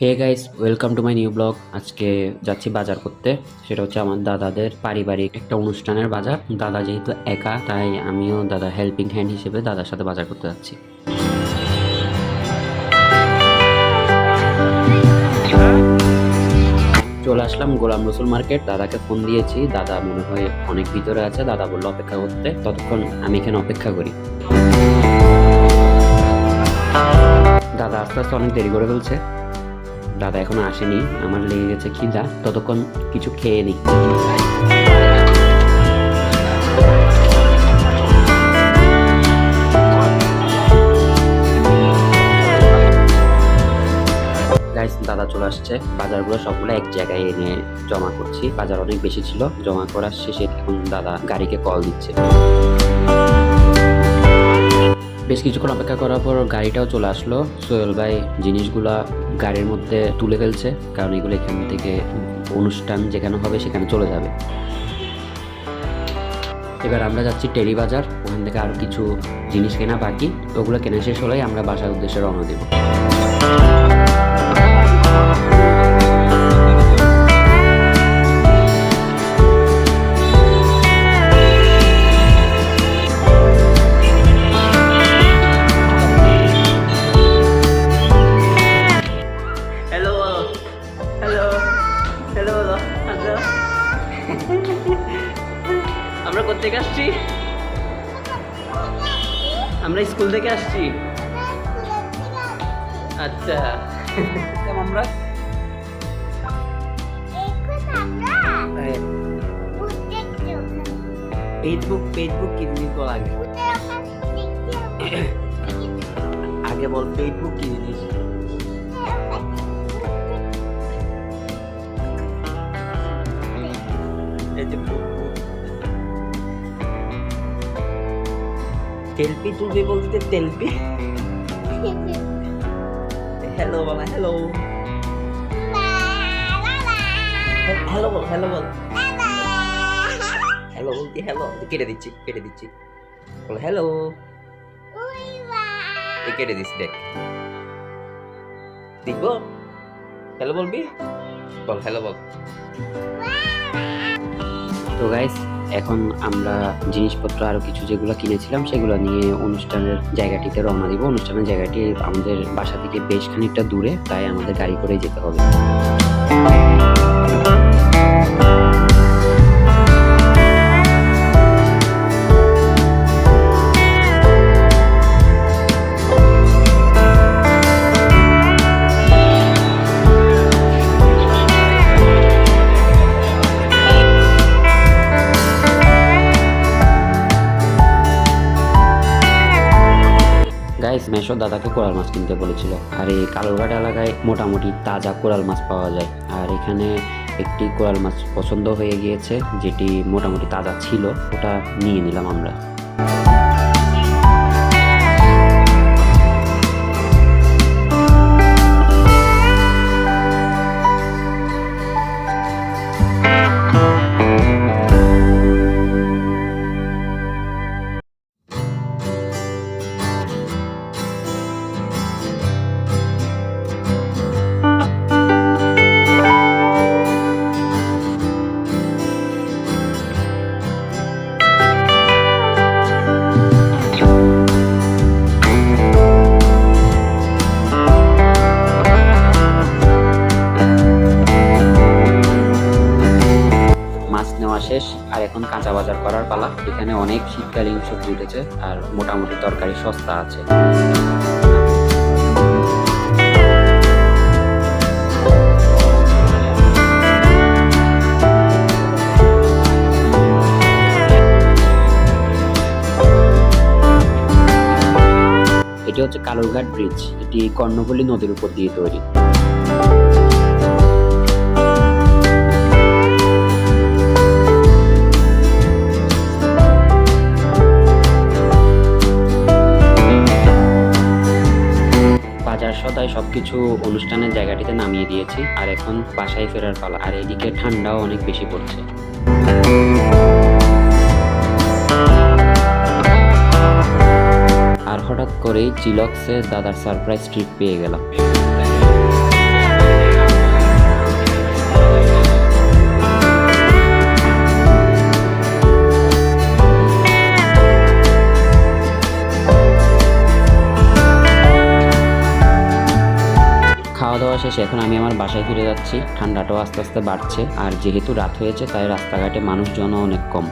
Hey guys, welcome to my new blog. আজকে যাচ্ছি বাজার করতে। সেটা হচ্ছে আমার দাদাদের পারিবারিক একটা অনুষ্ঠানের বাজার। দাদা যেহেতু একা, তাই আমিও দাদা হেল্পিং হ্যান্ড হিসেবে দাদার সাথে বাজার করতে যাচ্ছি। চলে আসলাম গোলাম রসুল মার্কেট। দাদাকে ফোন দিয়েছি, দাদা মনে হয় অনেক ভিতরে আছে। দাদা বললো অপেক্ষা করতে, ততক্ষণ আমি এখানে অপেক্ষা করি। দাদা আস্তে আস্তে অনেক দেরি করে ফেলছে। দাদা এখনো আসেনি, আমার লেগে গেছে খিদা, ততক্ষণ কিছু খেয়ে নিই। গাইস, দাদা চলে আসছে। বাজারগুলো সবগুলো এক জায়গায় এনে জমা করছি। বাজার অনেক বেশি ছিল, জমা করার শেষে এখন দাদা গাড়িকে কল দিচ্ছে। বেশ কিছুক্ষণ অপেক্ষা করার পর গাড়িটাও চলে আসলো। সোহেল ভাই জিনিসগুলা গাড়ির মধ্যে তুলে ফেলছে, কারণ এগুলো এখান থেকে অনুষ্ঠান যেখানে হবে সেখানে চলে যাবে। এবার আমরা যাচ্ছি টেরি বাজার। ওখান থেকে আরো কিছু জিনিস কেনা বাকি, ওগুলো কেনা শেষ হলেই আমরা বাসার উদ্দেশ্যে রওনা দেব। হ্যালো বলো, হ্যালো হ্যালো বলো। আচ্ছা, আমরা কোথেকে আসছি? আমরা স্কুল থেকে আসছি। আচ্ছা, আমরা ফেসবুক কি জিনিস বল আগে আগে বল ফেসবুক কি জিনিস? এই যে সেলফি তুলবি বলতে সেলফি। হ্যালো বলা, হ্যালো হ্যালো বল, হ্যালো বল, হ্যালো বলতে হ্যালো। কেটে দিচ্ছি বল হ্যালো। কেটে দিচ্ছি, দেখ দেখবো। হ্যালো বলবি, বল হ্যালো বল। তো গাইস, এখন আমরা জিনিসপত্র আরো কিছু যেগুলো কিনেছিলাম সেগুলো নিয়ে অনুষ্ঠানের জায়গাটিতে রওনা দিব। অনুষ্ঠানের জায়গাটি আমাদের বাসা থেকে বেশ খানিকটা দূরে, তাই আমাদের গাড়ি করেই যেতে হবে। গাইস, মেশো দাদাকে কোরাল মাছ কিনতে বলেছিল, আর এই কালুরঘাট এলাকায় মোটামুটি তাজা কোরাল মাছ পাওয়া যায়। আর এখানে একটি কোরাল মাছ পছন্দ হয়ে গিয়েছে, যেটি মোটামুটি তাজা ছিল, ওটা নিয়ে নিলাম আমরা। নেওয়া শেষ, আর এখন কাঁচা বাজার করার পালা। এখানে অনেক শীতকালীন সবজি উঠেছে, আর মোটামুটি তরকারি সস্তা আছে। এটি হচ্ছে কালুরঘাট ব্রিজ। এটি কর্ণফুলী নদীর উপর দিয়ে তৈরি। বাজার সদাই সবকিছু অনুষ্ঠানের জায়গাটিতে নামিয়ে দিয়েছি, আর এখন বাসায় ফেরার পালা। আর এদিকে ঠান্ডাও অনেক বেশি পড়ছে। আর হঠাৎ করেই চিলক্সে দাদার সারপ্রাইজ ট্রিপ পেয়ে গেলাম। খাওয়া শেষে এখন আমি আমার বাসায় ফিরে যাচ্ছি। ঠান্ডাটাও আস্তে আস্তে বাড়ছে, আর যেহেতু রাত হয়েছে তাই রাস্তাঘাটে মানুষজনও অনেক কম।